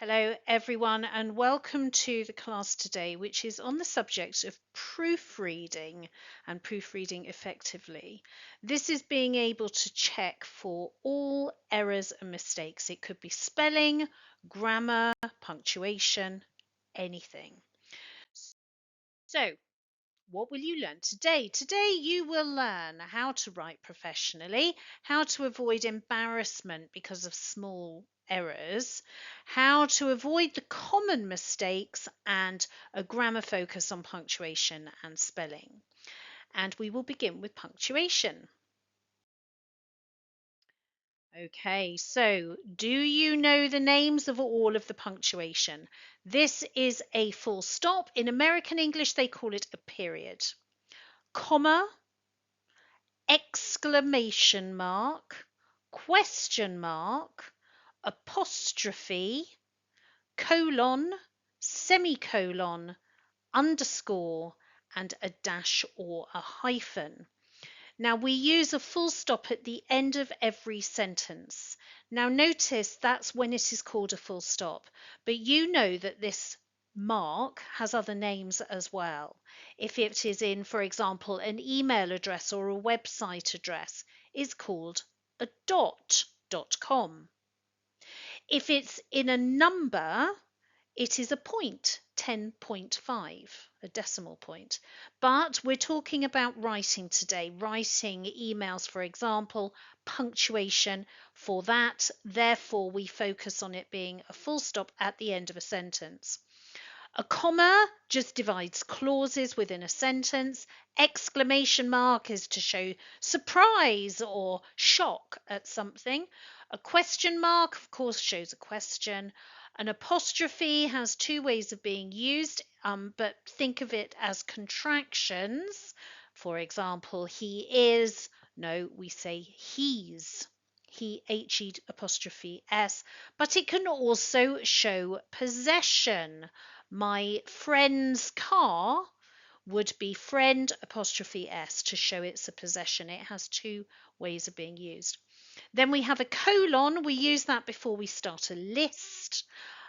Hello everyone and welcome to the class today, which is on the subject of proofreading and proofreading effectively. This is being able to check for all errors and mistakes. It could be spelling, grammar, punctuation, anything. So what will you learn today? Today you will learn how to write professionally, how to avoid embarrassment because of small errors, how to avoid the common mistakes, and a grammar focus on punctuation and spelling. And we will begin with punctuation. Okay, so do you know the names of all of the punctuation? This is a full stop. In American English, they call it a period. Comma, exclamation mark, question mark, apostrophe, colon, semicolon, underscore, and a dash or a hyphen. Now we use a full stop at the end of every sentence. Now notice that's when it is called a full stop, but you know that this mark has other names as well. If it is in, for example, an email address or a website address, it's called a .com. If it's in a number, it is a point, 10.5, a decimal point. But we're talking about writing today, writing emails, for example, punctuation for that. Therefore, we focus on it being a full stop at the end of a sentence. A comma just divides clauses within a sentence. Exclamation mark is to show surprise or shock at something. A question mark, of course, shows a question. An apostrophe has two ways of being used, but think of it as contractions. For example, he is, no, we say he's. He, H-E apostrophe S, but it can also show possession. My friend's car would be friend apostrophe S to show it's a possession. It has two ways of being used. Then we have a colon. We use that before we start a list.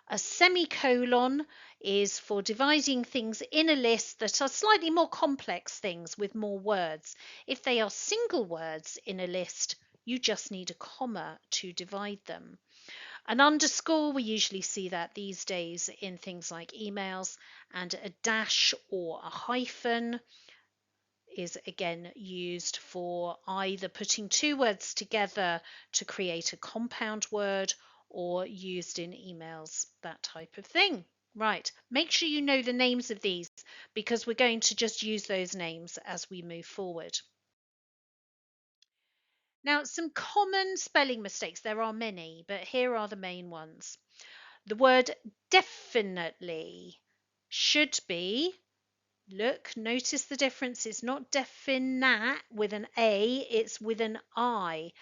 A semicolon is for dividing things in a list that are slightly more complex things with more words. If they are single words in a list, you just need a comma to divide them. An underscore, we usually see that these days in things like emails, and a dash or a hyphen is again used for either putting two words together to create a compound word or used in emails, that type of thing. Right, make sure you know the names of these because we're going to just use those names as we move forward. Now, some common spelling mistakes. There are many, but here are the main ones. The word definitely should be, look, notice the difference. It's not definite with an A, it's with an I.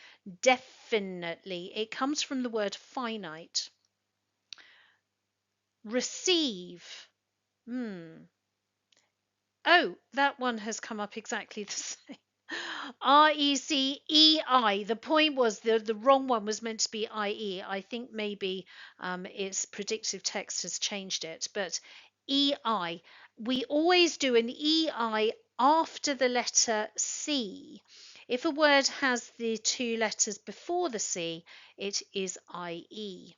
Definitely. It comes from the word finite. Receive. Oh, that one has come up exactly the same. RECEI. The point was the wrong one was meant to be IE. I think maybe its predictive text has changed it, but EI. We always do an EI after the letter C. If a word has the two letters before the C, it is IE.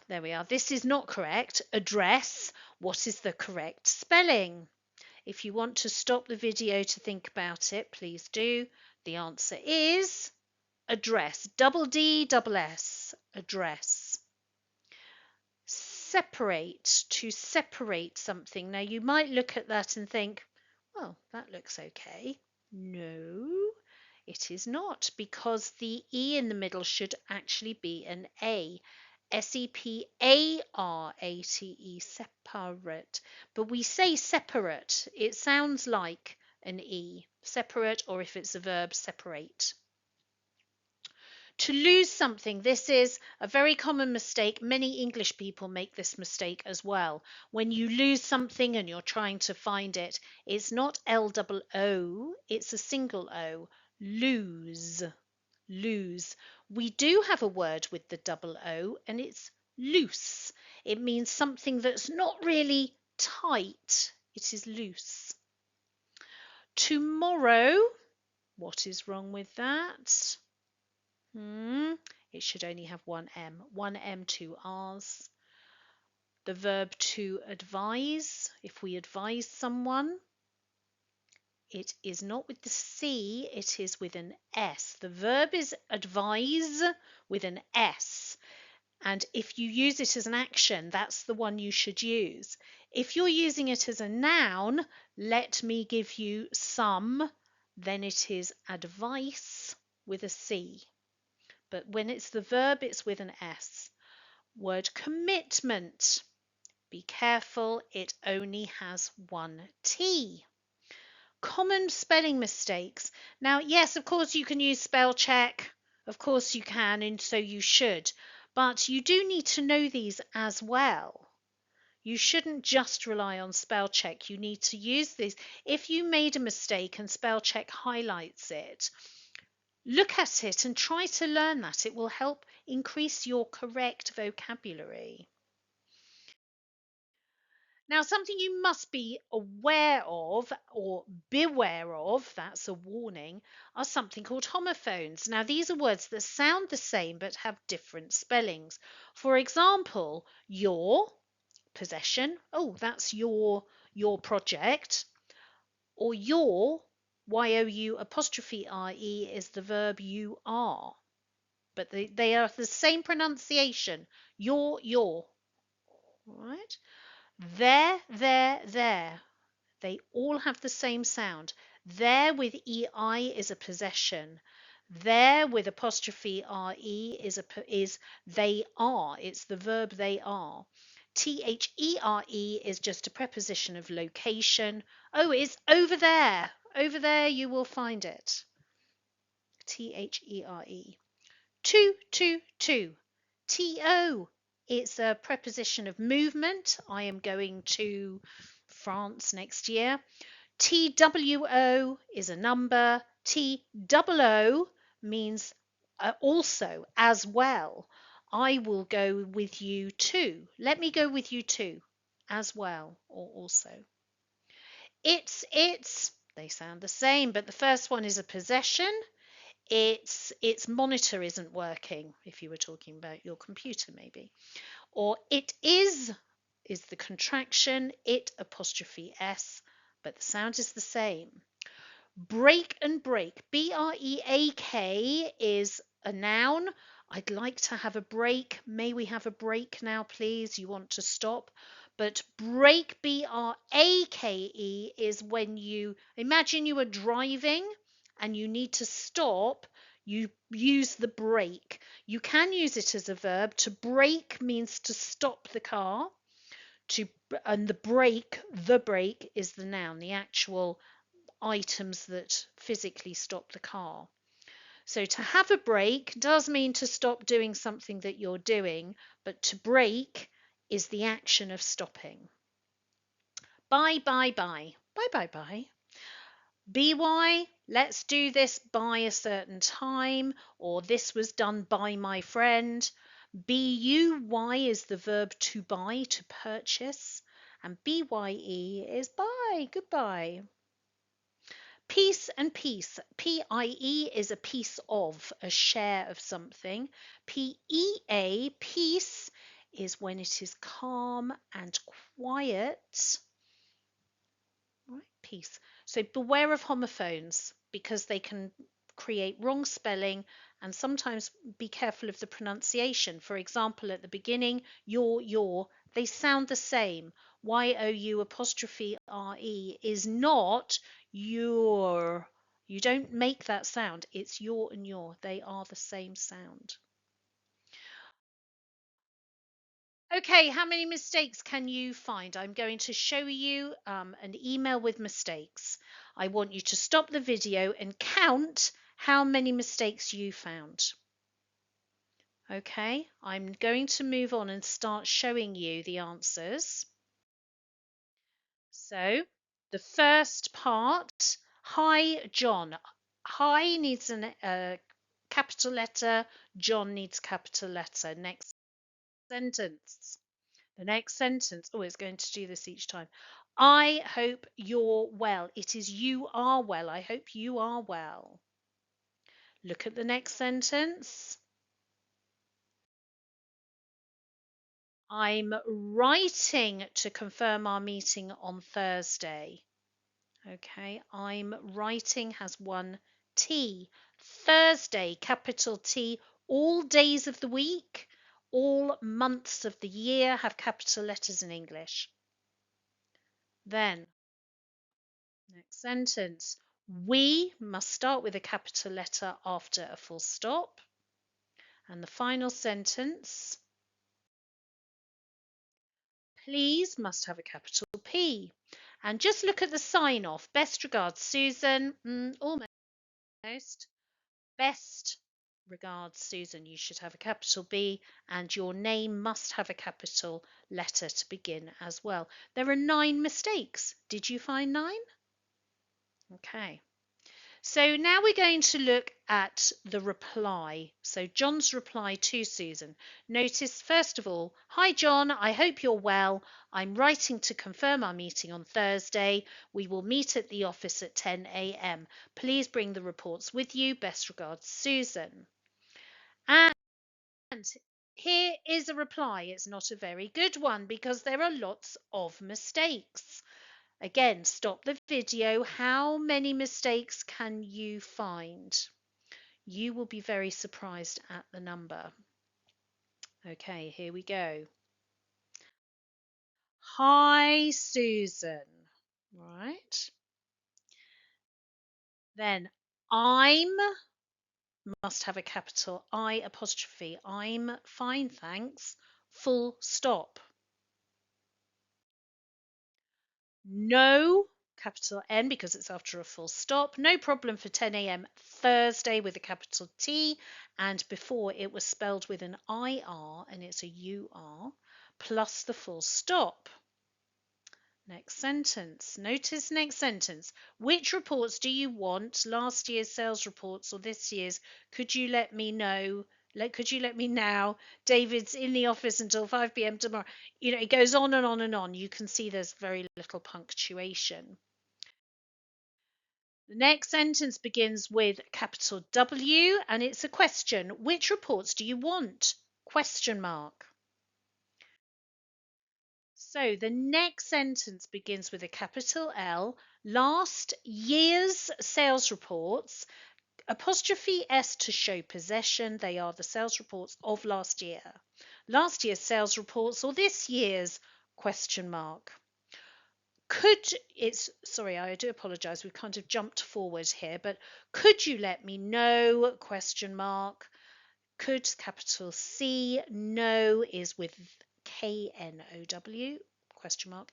There we are. This is not correct. Address. What is the correct spelling? If you want to stop the video to think about it, please do. The answer is address. Double D, double S. Address. Separate. To separate something. Now you might look at that and think, well, that looks okay. No, it is not, because the E in the middle should actually be an A. separate, separate. But we say separate. It sounds like an E. Separate, or if it's a verb, separate. To lose something, this is a very common mistake. Many English people make this mistake as well. When you lose something and you're trying to find it, it's not L-O-O, it's a single O. Lose. Lose. We do have a word with the double O, and it's loose. It means something that's not really tight. It is loose. Tomorrow, what is wrong with that? It should only have one M. One M, two R's. The verb to advise, if we advise someone, it is not with the C, it is with an S. The verb is advise with an S. And if you use it as an action, that's the one you should use. If you're using it as a noun, let me give you some, then it is advice with a C. But when it's the verb, it's with an S. Word commitment. Be careful, it only has one T. Common spelling mistakes. Now, yes, of course, you can use spell check. Of course, you can, and so you should. But you do need to know these as well. You shouldn't just rely on spell check. You need to use these. If you made a mistake and spell check highlights it, look at it and try to learn that. It will help increase your correct vocabulary. Now, something you must be aware of or beware of, that's a warning, are something called homophones. Now, these are words that sound the same but have different spellings. For example, your possession, oh, that's your project, or your, Y-O-U apostrophe R-E is the verb you are. But they are the same pronunciation, your, all right? There. They all have the same sound. There with EI is a possession. There with apostrophe RE is they are. It's the verb they are. THERE is just a preposition of location. Oh, it's over there. Over there you will find it. THERE. To. TO. It's a preposition of movement. I am going to France next year. TWO is a number. TOO means also, as well. I will go with you too. Let me go with you too, as well, or also. It's, they sound the same, but the first one is a possession. Its monitor isn't working, if you were talking about your computer maybe. Or it is the contraction, it apostrophe S, but the sound is the same. Break and break, B-R-E-A-K is a noun. I'd like to have a break. May we have a break now, please? You want to stop. But break, B-R-A-K-E, is when you imagine you are driving and you need to stop. You use the brake. You can use it as a verb. To brake means to stop the car. And the brake is the noun, the actual items that physically stop the car. So to have a break does mean to stop doing something that you're doing, but to break is the action of stopping. Bye. BY, let's do this by a certain time, or this was done by my friend. BUY is the verb to buy, to purchase, and BYE is bye, goodbye. Piece and piece. PIE is a piece of, a share of something. PEA, peace, is when it is calm and quiet. Right, peace. So beware of homophones because they can create wrong spelling, and sometimes be careful of the pronunciation. For example, at the beginning, your, they sound the same. YOU apostrophe RE is not your. You don't make that sound. It's your and your. They are the same sound. Okay, how many mistakes can you find? I'm going to show you an email with mistakes. I want you to stop the video and count how many mistakes you found. Okay, I'm going to move on and start showing you the answers. So, the first part, hi John. Hi needs a capital letter, John needs capital letter. Next. Sentence. The next sentence. Oh, it's going to do this each time. I hope you're well. It is you are well. I hope you are well. Look at the next sentence. I'm writing to confirm our meeting on Thursday. Okay, I'm writing has one T. Thursday, capital T. All days of the week, all months of the year have capital letters in English. Then, next sentence. We must start with a capital letter after a full stop. And the final sentence. Please must have a capital P. And just look at the sign off. Best regards, Susan. Almost. Best regards, Susan. You should have a capital B, and your name must have a capital letter to begin as well. There are 9 mistakes. Did you find 9? Okay. So now we're going to look at the reply. So John's reply to Susan. Notice, first of all, hi John, I hope you're well. I'm writing to confirm our meeting on Thursday. We will meet at the office at 10 a.m. Please bring the reports with you. Best regards, Susan. And here is a reply. It's not a very good one because there are lots of mistakes. Again, stop the video. How many mistakes can you find? You will be very surprised at the number. Okay, here we go. Hi, Susan. Right. Then I'm must have a capital I apostrophe. I'm fine, thanks. Full stop. No, capital N because it's after a full stop. No problem for 10 a.m. Thursday with a capital T. And before it was spelled with an IR and it's a UR plus the full stop. Next sentence. Notice next sentence. Which reports do you want? Last year's sales reports or this year's? Could you let me know? Could you let me now? David's in the office until 5 p.m. tomorrow. You know, it goes on and on and on. You can see there's very little punctuation. The next sentence begins with capital W and it's a question. Which reports do you want? Question mark. So the next sentence begins with a capital L. Last year's sales reports, apostrophe S to show possession. They are the sales reports of last year. Last year's sales reports or this year's question mark. Sorry, I do apologize. We've kind of jumped forward here, but could you let me know? Question mark. Could capital C. No is with KNOW, question mark.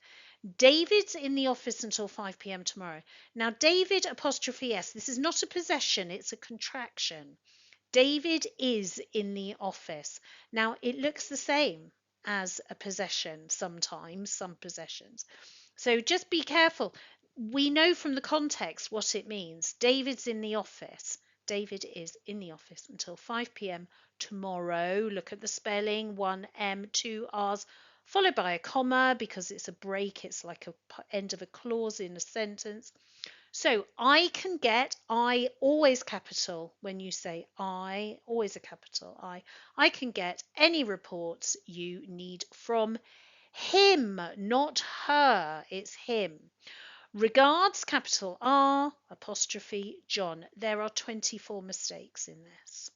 David's in the office until 5 p.m. tomorrow. Now, David apostrophe S, this is not a possession, it's a contraction. David is in the office. Now, it looks the same as a possession sometimes, some possessions. So just be careful. We know from the context what it means. David's in the office. David is in the office until 5 p.m. tomorrow. Look at the spelling, 1 M, 2 R's, followed by a comma because it's a break. It's like a end of a clause in a sentence. So I can get I always capital when you say I, always a capital I. I can get any reports you need from him, not her. It's him. Regards, capital R, apostrophe John. There are 24 mistakes in this.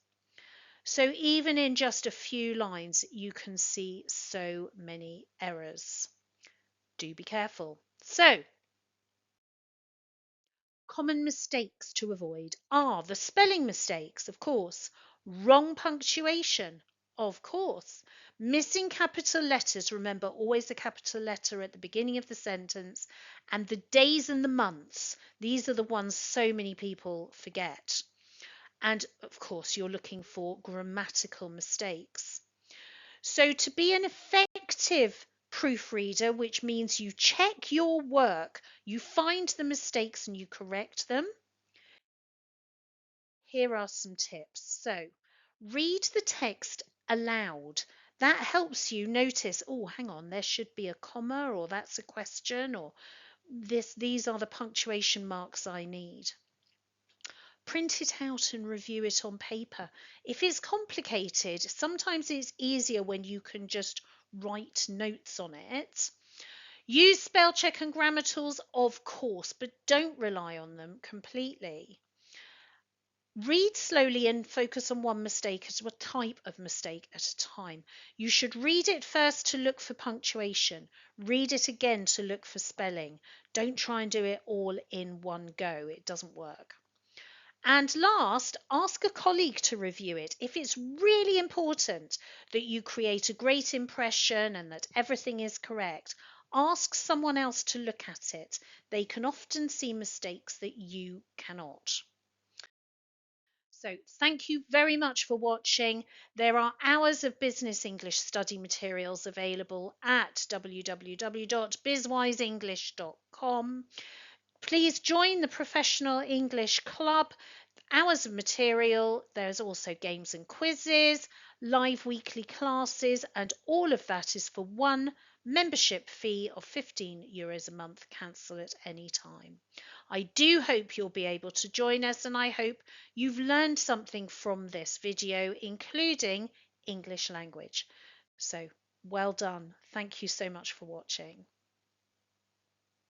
So even in just a few lines, you can see so many errors. Do be careful. So, common mistakes to avoid are the spelling mistakes, of course, wrong punctuation, of course, missing capital letters, remember always a capital letter at the beginning of the sentence, and the days and the months. These are the ones so many people forget. And of course, you're looking for grammatical mistakes. So to be an effective proofreader, which means you check your work, you find the mistakes and you correct them, here are some tips. So read the text aloud. That helps you notice, oh, hang on, there should be a comma, or that's a question, or these are the punctuation marks I need. Print it out and review it on paper. If it's complicated, sometimes it's easier when you can just write notes on it. Use spell check and grammar tools, of course, but don't rely on them completely. Read slowly and focus on one mistake as a type of mistake at a time. You should read it first to look for punctuation. Read it again to look for spelling. Don't try and do it all in one go. It doesn't work. And last, ask a colleague to review it. If it's really important that you create a great impression and that everything is correct, ask someone else to look at it. They can often see mistakes that you cannot. So thank you very much for watching. There are hours of business English study materials available at www.bizwiseenglish.com. Please join the Professional English Club. Hours of material. There's also games and quizzes, live weekly classes, and all of that is for one membership fee of €15 a month. Cancel at any time. I do hope you'll be able to join us, and I hope you've learned something from this video, including English language. So well done. Thank you so much for watching.